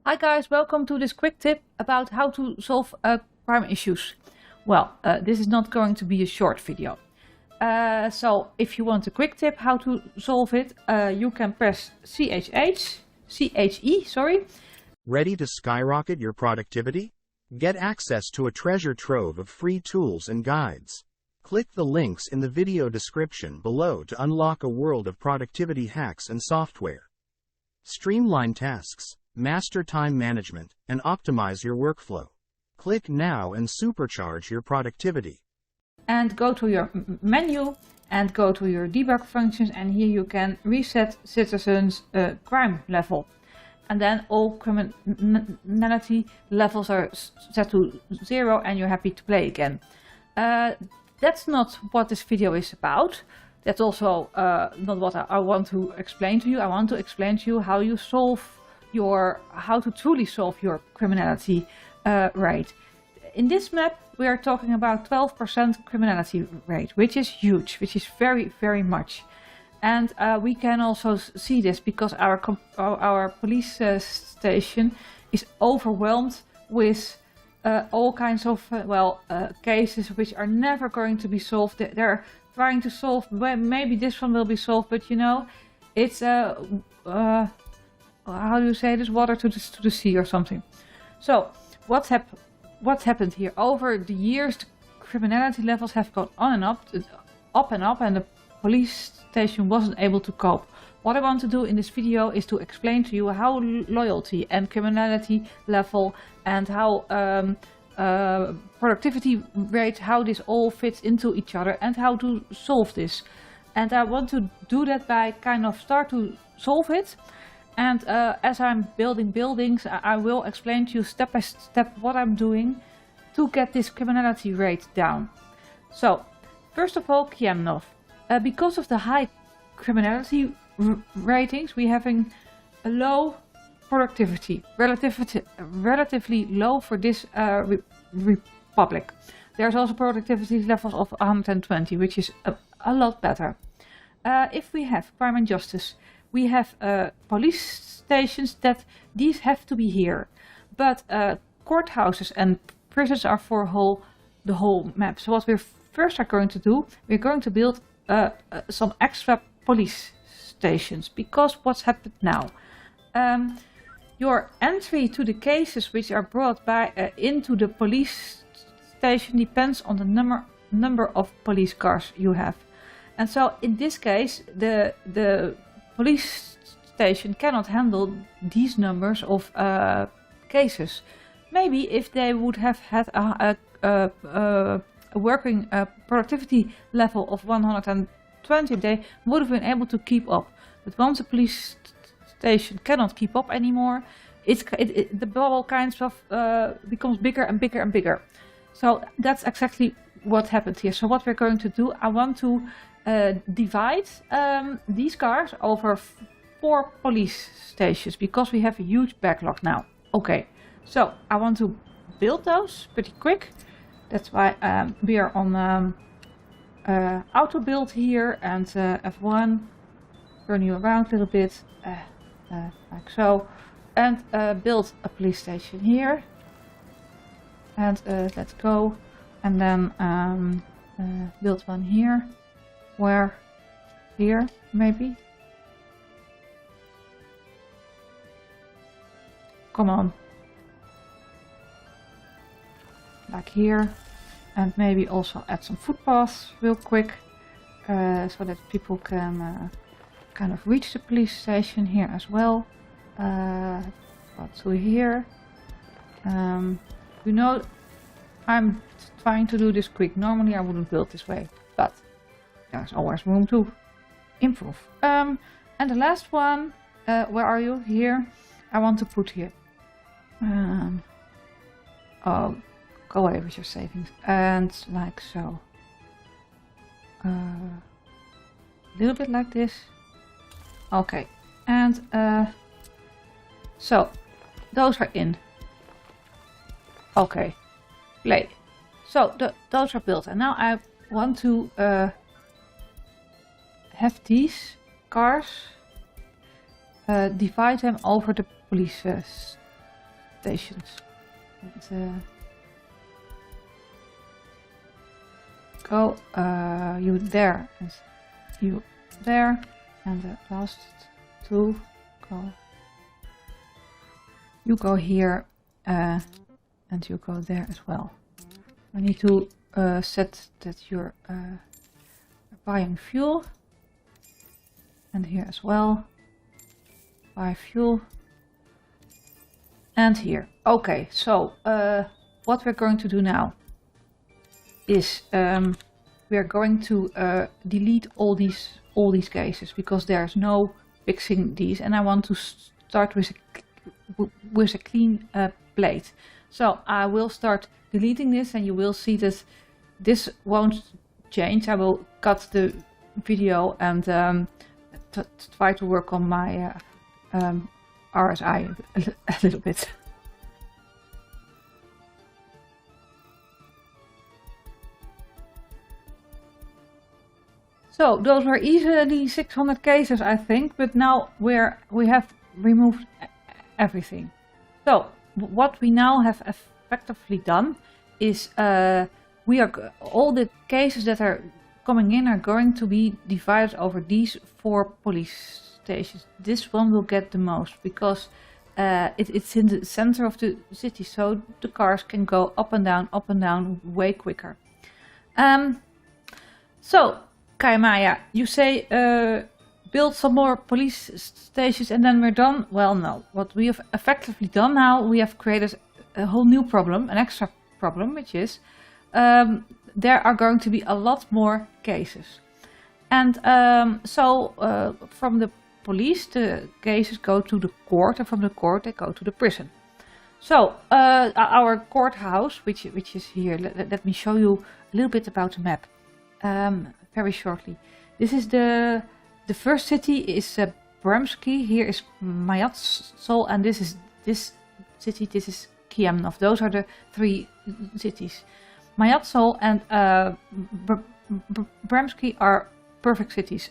Hi guys, welcome to this quick tip about how to solve crime issues. Well, this is not going to be a short video. So if you want a quick tip how to solve it, you can press CHE, sorry. Ready to skyrocket your productivity? Get access to a treasure trove of free tools and guides. Click the links in the video description below to unlock a world of productivity hacks and software. Streamline tasks, master time management, and optimize your workflow. Click now and supercharge your productivity. And go to your menu and go to your debug functions, and here you can reset citizens' crime level. And then all criminality levels are set to 0 and you're happy to play again. That's not what this video is about. That's also not what I want to explain to you. I want to explain to you how you how to truly solve your criminality rate. In this map, we are talking about 12% criminality rate, which is huge, which is very, very much. And we can also see this because our police station is overwhelmed with all kinds of cases which are never going to be solved. They're trying to solve, maybe this one will be solved, but you know, it's how do you say this, water to the sea or something. So what's happened here? Over the years, the criminality levels have gone on and up and up, and the police station wasn't able to cope. What I want to do in this video is to explain to you how loyalty and criminality level and how productivity rate, how this all fits into each other and how to solve this. And I want to do that by kind of start to solve it. And as I'm building buildings, I will explain to you step by step what I'm doing to get this criminality rate down. So, first of all, Kiemnov. Because of the high criminality ratings, we're having a low productivity, relatively low for this republic. There's also productivity levels of 120, which is a lot better. If we have crime and justice, we have police stations that these have to be here, but courthouses and prisons are for the whole map. So what we first are going to do, we're going to build some extra police stations, because what's happened now? Your entry to the cases which are brought into the police station depends on the number of police cars you have. And so in this case, the police station cannot handle these numbers of cases. Maybe if they would have had a working productivity level of 120, they would have been able to keep up. But once a police station cannot keep up anymore, the bubble kind of becomes bigger and bigger and bigger. So that's exactly what happened here. So what we're going to do, I want to divide these cars over 4 police stations, because we have a huge backlog now. Okay, so I want to build those pretty quick. That's why we are on auto build here, and F1, turn you around a little bit, like so, and build a police station here, and let's go, and then build one here, where, here maybe, come on, like here. And maybe also add some footpaths real quick, so that people can kind of reach the police station here as well. Got to here. You know, I'm trying to do this quick. Normally I wouldn't build this way, but there's always room to improve. And the last one, where are you? Here. I want to put here. Oh. Go away with your savings, and like so. A little bit like this. Okay, and so those are in. Okay, play. So those are built, and now I want to have these cars, divide them over the police stations. And, go you there and you there, and the last two go. You go here and you go there as well. I need to set that you're buying fuel, and here as well. Buy fuel, and here. Okay, so what we're going to do now is we are going to delete all these cases, because there's no fixing these, and I want to start with a clean plate. So I will start deleting this, and you will see that this won't change. I will cut the video and try to work on my RSI a little bit. So those were easily 600 cases, I think, but now we have removed everything. So what we now have effectively done is all the cases that are coming in are going to be divided over these 4 police stations. This one will get the most because it's in the center of the city, so the cars can go up and down way quicker. So Kaimaya, you say build some more police stations and then we're done? Well, no. What we have effectively done now, we have created a whole new problem, an extra problem, which is there are going to be a lot more cases. And so from the police, the cases go to the court, and from the court they go to the prison. So our courthouse, which is here, let me show you a little bit about the map very shortly. This is the first city is Bramsky, here is Mayatsol, and this is this city, this is Kiemnov. Those are the 3 cities. Mayatsol and Bramsky are perfect cities,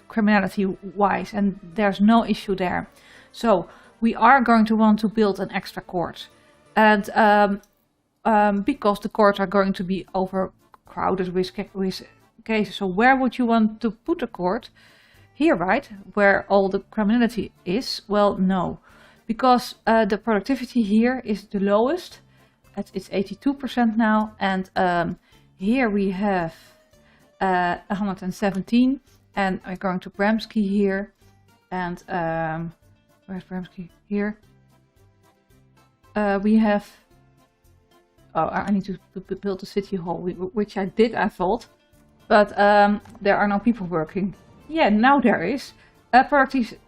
criminality wise, and there's no issue there. So we are going to want to build an extra court, and because the courts are going to be overcrowded with cases. So where would you want to put a court? Here, right, where all the criminality is? Well, no, because the productivity here is the lowest. It's 82% now, and here we have 117, and I'm going to Bramsky here, and where's Bramsky? Here. We have, oh, I need to build a city hall, which I did, I thought, but there are no people working. Yeah, now there is a productivity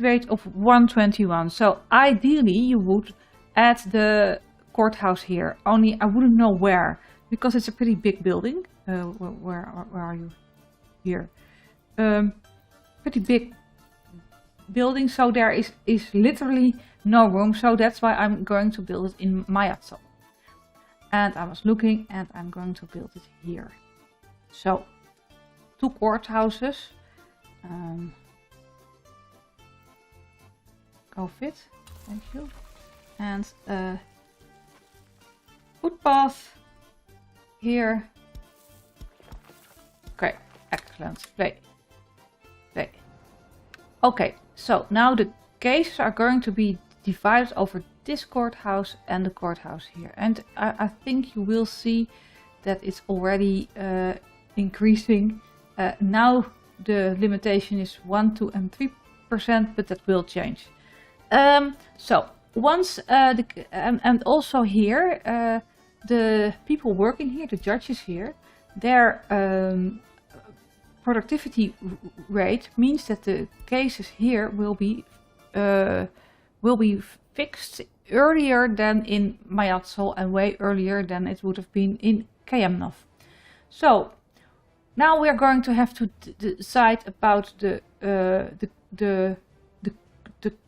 rate of 121. So ideally you would add the courthouse here, only I wouldn't know where, because it's a pretty big building. Where are you? Here. Pretty big building, so there is literally no room, so that's why I'm going to build it in Mayatsol. And I was looking, and I'm going to build it here. So 2 courthouses. Go fit, thank you. And footpath here. Okay, excellent. Play. Okay, so now the cases are going to be divided over this courthouse and the courthouse here. And I think you will see that it's already increasing. Now the limitation is 1, 2 and 3%, but that will change. So once and also here the people working here, the judges here, their productivity rate means that the cases here will be fixed earlier than in Mayatsol and way earlier than it would have been in Kiemnov. So now we are going to have to decide about the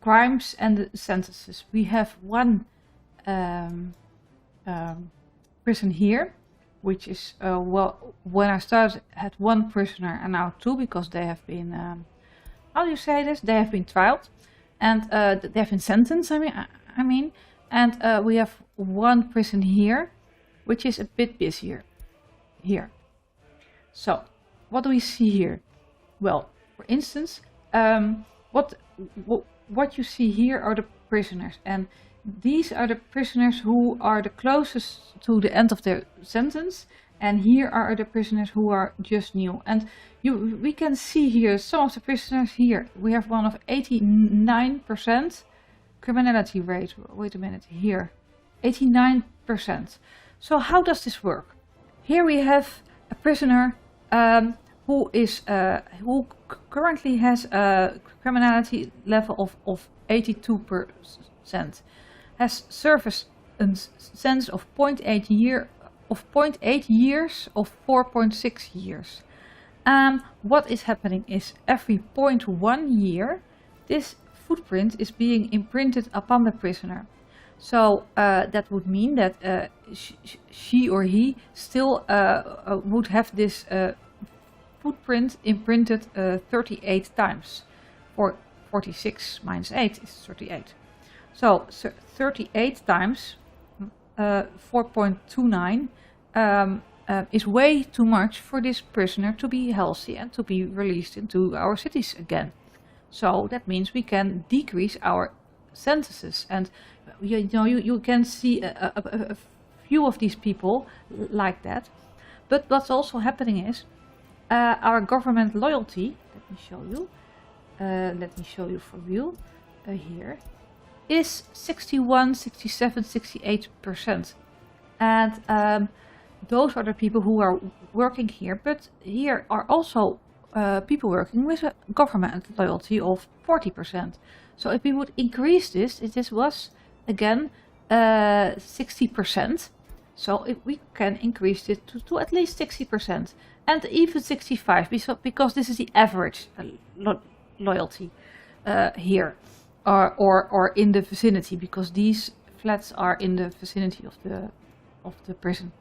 crimes and the sentences. We have one prison here, which is well, when I started had 1 prisoner and now 2, because they have been how do you say this? They have been trialed and they have been sentenced. I mean, I mean, and we have one prison here, which is a bit busier here. So, what do we see here? Well, for instance, what you see here are the prisoners, and these are the prisoners who are the closest to the end of their sentence, and here are the prisoners who are just new. And we can see here some of the prisoners here. We have one of 89% criminality rate. Wait a minute, here, 89%. So how does this work? Here we have a prisoner who currently has a criminality level of 82%, has serviced a sentence of 0.8 years of 4.6 years. What is happening is every 0.1 year, this footprint is being imprinted upon the prisoner. So that would mean that she or he still would have this footprint imprinted 38 times. Or 46 minus 8 is 38. So 38 times 4.29 is way too much for this prisoner to be healthy and to be released into our cities again. So that means we can decrease our sentences, and you can see a few of these people like that. But what's also happening is our government loyalty. Let me show you. Let me show you for you here. Is 61, 67, 68%, and those are the people who are working here. But here are also people working with a government loyalty of 40%. So if we would increase this, this was again 60%. So if we can increase it to at least 60%, and even 65%, because this is the average loyalty here, or in the vicinity, because these flats are in the vicinity of the prison.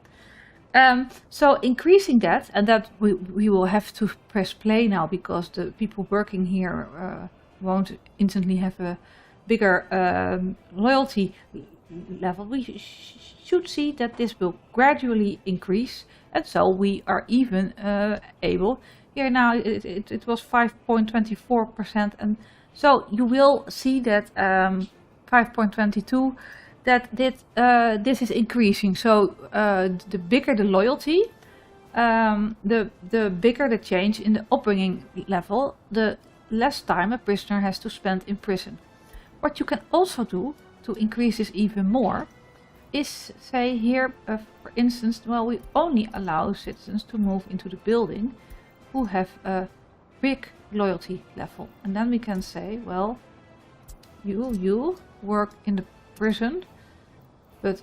So increasing that, and that we will have to press play now, because the people working here won't instantly have a bigger loyalty level. We should see that this will gradually increase, and so we are even able. Here now it was 5.24%, and so you will see that 5.22, that this is increasing. So the bigger the loyalty, the bigger the change in the upbringing level, the less time a prisoner has to spend in prison. What you can also do to increase this even more is say here, for instance, well, we only allow citizens to move into the building who have a big loyalty level, and then we can say, well, you work in the prison, but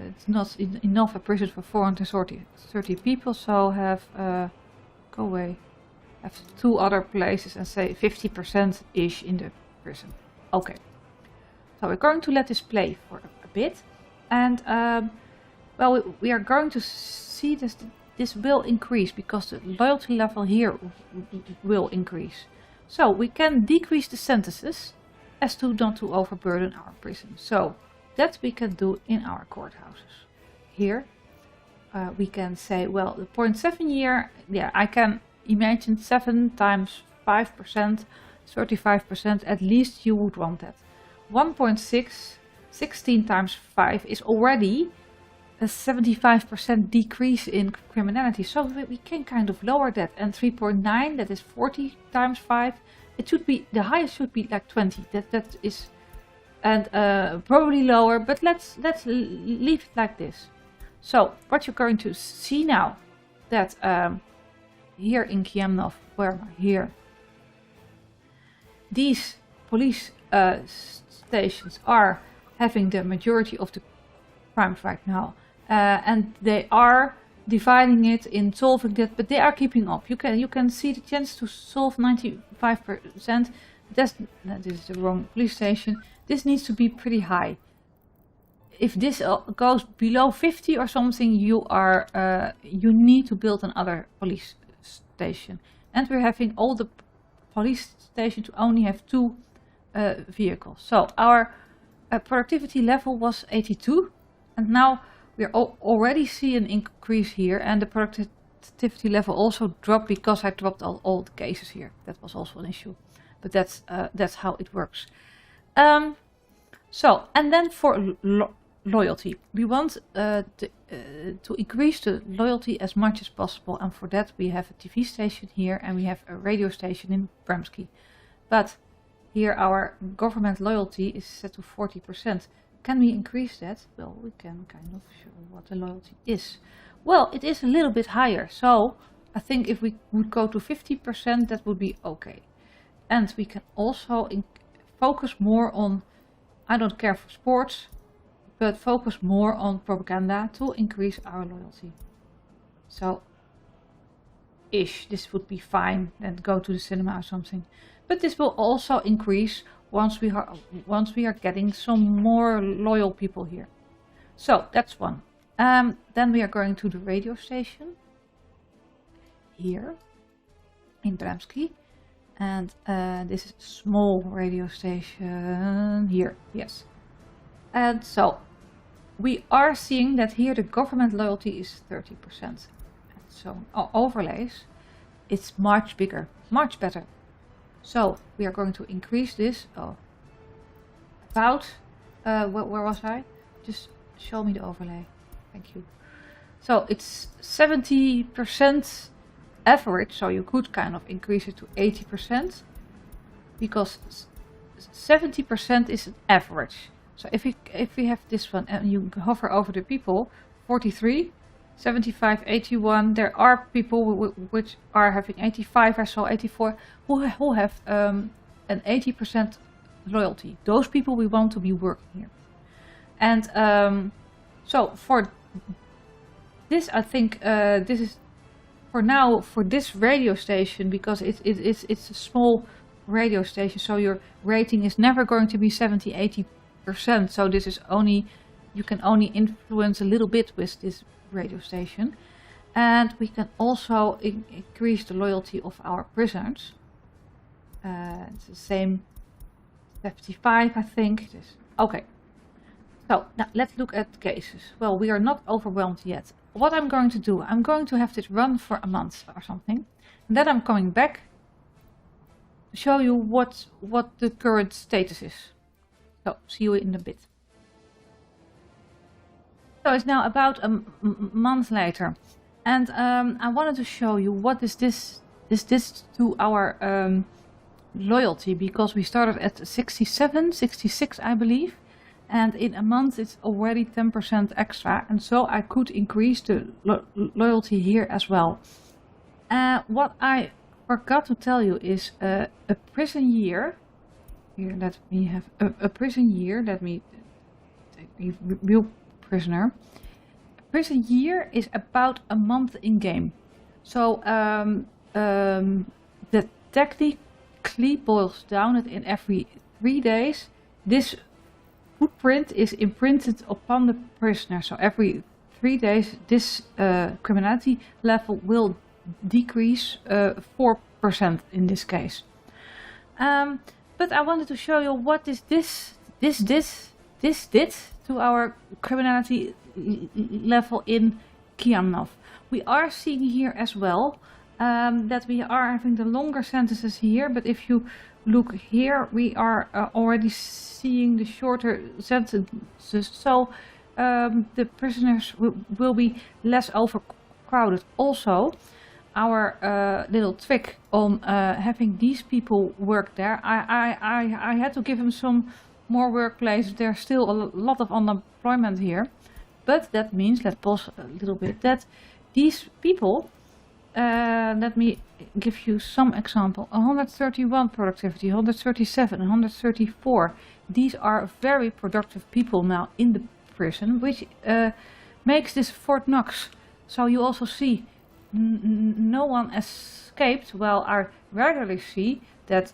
it's not enough a prison for 430 people, so have go away, have 2 other places, and say 50% ish in the prison. Okay, so we're going to let this play for a bit, and well, we are going to see this will increase, because the loyalty level here will increase. So we can decrease the sentences as to not to overburden our prison. So that we can do in our courthouses. Here we can say, well, the 0.7 year, yeah, I can imagine 7 times 5%, 35%, at least you would want that. 1.6, 16 times 5 is already a 75% decrease in criminality, so we can kind of lower that. And 3.9, that is 40 times 5, it should be, the highest should be like 20, that is, and probably lower, but let's leave it like this. So what you're going to see now, that here in Kiemnov, where here, these police stations are having the majority of the crimes right now, and they are dividing it in solving that, but they are keeping up. You can see the chance to solve 95%. This is the wrong police station. This needs to be pretty high. If this goes below 50 or something, you need to build another police station. And we're having all the police stations to only have 2 vehicles. So our productivity level was 82, and now we already see an increase here, and the productivity level also dropped because I dropped all the cases here. That was also an issue, but that's how it works. So, and then for loyalty, we want to increase the loyalty as much as possible, and for that we have a TV station here and we have a radio station in Bramsky. But here our government loyalty is set to 40%. Can we increase that? Well, we can kind of show what the loyalty is. Well, it is a little bit higher, so I think if we would go to 50%, that would be okay. And we can also focus more on, I don't care for sports, but focus more on propaganda to increase our loyalty. So, this would be fine, and go to the cinema or something. But this will also increase once we are getting some more loyal people here. So that's one. Then we are going to the radio station here in Bramsky, and this is a small radio station here. Yes, and so we are seeing that here the government loyalty is 30%. And so overlays, it's much bigger, much better. So we are going to increase this about, where was I? Just show me the overlay. Thank you. So it's 70% average, so you could kind of increase it to 80%, because 70% is an average. So if we have this one and you hover over the people, 43, 75, 81, there are people which are having 85, I saw 84, who have an 80% loyalty. Those people we want to be working here. And so for this, I think this is for now for this radio station, because it's a small radio station, so your rating is never going to be 70, 80%. So this is only, you can only influence a little bit with this radio station. And we can also increase the loyalty of our prisoners. It's the same, 75 I think. Okay, so now let's look at cases. Well, we are not overwhelmed yet. What I'm going to do, I'm going to have this run for a month or something, and then I'm coming back to show you what the current status is. So see you in a bit. So it's now about a month later, and I wanted to show you what is this to our loyalty, because we started at 67, 66 I believe, and in a month it's already 10% extra, and so I could increase the loyalty here as well. What I forgot to tell you is a prison year. Here, let me have a prison year. Let me take a real prisoner. A prison year is about a month in game. So the technically boils down it in every 3 days. This footprint is imprinted upon the prisoner. So every 3 days, this criminality level will decrease 4% in this case. But I wanted to show you what is this did to our criminality level in Kiamnov. We are seeing here as well that we are having the longer sentences here, but if you look here, we are already seeing the shorter sentences. So the prisoners will be less overcrowded. Also, our little trick on having these people work there, I had to give them some more workplace. There's still a lot of unemployment here, but that means, let's pause a little bit, that these people, let me give you some example, 131 productivity, 137, 134, these are very productive people now in the prison, which makes this Fort Knox. So you also see no one escaped. Well, I rarely see that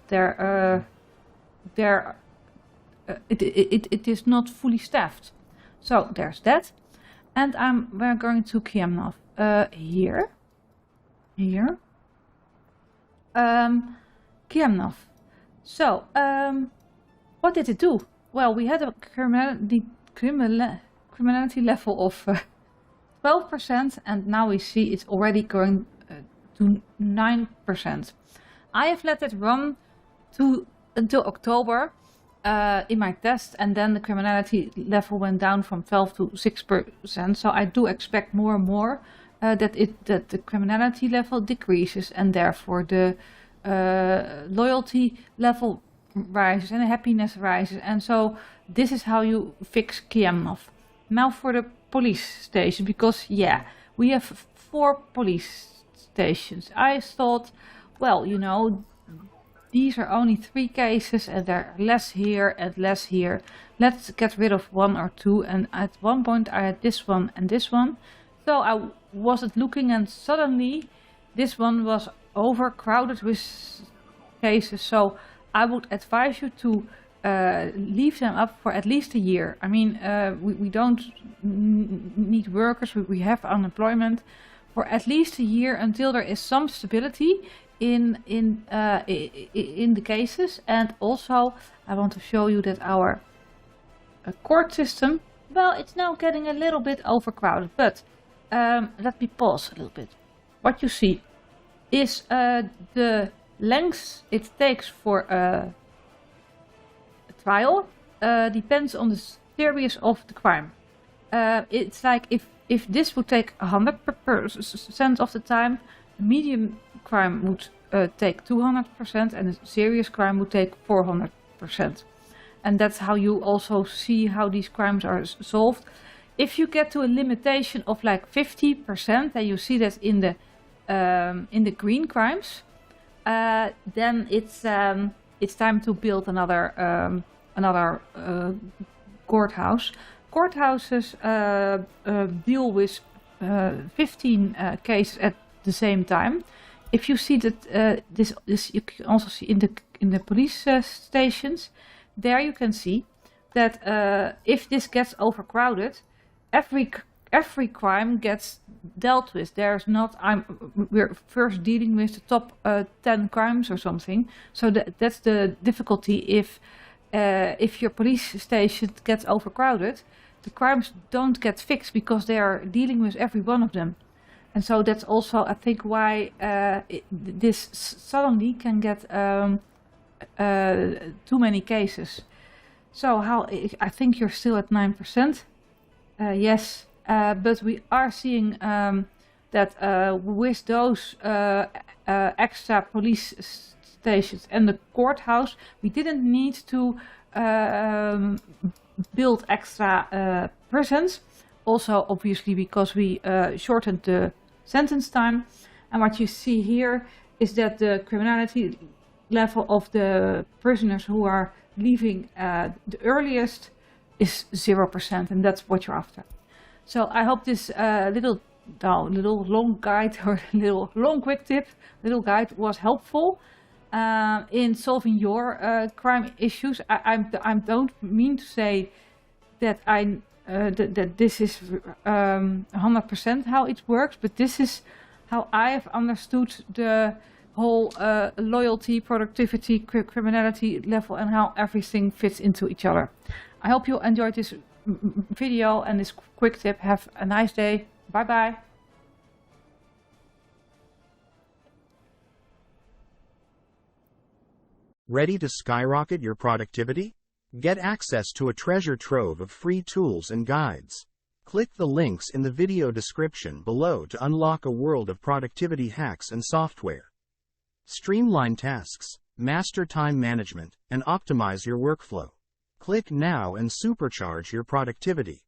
it is not fully staffed. So there's that, and we're going to Kiamnov here. Kiamnov. So what did it do? well, we had a criminality level of 12%, and now we see it's already going to 9%. I have let it run until October in my test, and then the criminality level went down from 12 to 6%. So I do expect more and more that the criminality level decreases, and therefore the loyalty level rises and the happiness rises. And so this is how you fix KMNOV. Now for the police station, because yeah, we have 4 police stations. I thought, well, you know, these are only 3 cases and there are less here and less here. Let's get rid of 1 or 2. And at one point I had this one and this one. So I wasn't looking, and suddenly this one was overcrowded with cases. So I would advise you to leave them up for at least a year. I mean, we don't need workers, we have unemployment for at least a year until there is some stability in the cases. And also I want to show you that our court system, well, it's now getting a little bit overcrowded, but let me pause a little bit. What you see is the length it takes for a trial depends on the seriousness of the crime. It's like if this would take 100% of the time, the medium crime would take 200%, and a serious crime would take 400%. And that's how you also see how these crimes are solved. If you get to a limitation of like 50%, and you see that in the green crimes, then it's time to build another courthouse. Courthouses deal with 15 cases at the same time. If you see that this you can also see in the police stations, there you can see that if this gets overcrowded, every crime gets dealt with. There's not we're first dealing with the top 10 crimes or something. So that's the difficulty. If your police station gets overcrowded, the crimes don't get fixed because they are dealing with every one of them. And so that's also, I think, why this suddenly can get too many cases. So I think you're still at 9%. Yes, but we are seeing that with those extra police stations and the courthouse, we didn't need to build extra prisons. Also, obviously, because we shortened the sentence time. And what you see here is that the criminality level of the prisoners who are leaving the earliest is 0%, and that's what you're after. So I hope this little long guide or little long quick tip, little guide was helpful in solving your crime issues. I don't mean to say that that this is 100% how it works, but this is how I have understood the whole loyalty, productivity, criminality level, and how everything fits into each other. I hope you enjoyed this video and this quick tip. Have a nice day. Bye bye. Ready to skyrocket your productivity? Get access to a treasure trove of free tools and guides. Click the links in the video description below to unlock a world of productivity hacks and software. Streamline tasks, master time management, and optimize your workflow. Click now and supercharge your productivity.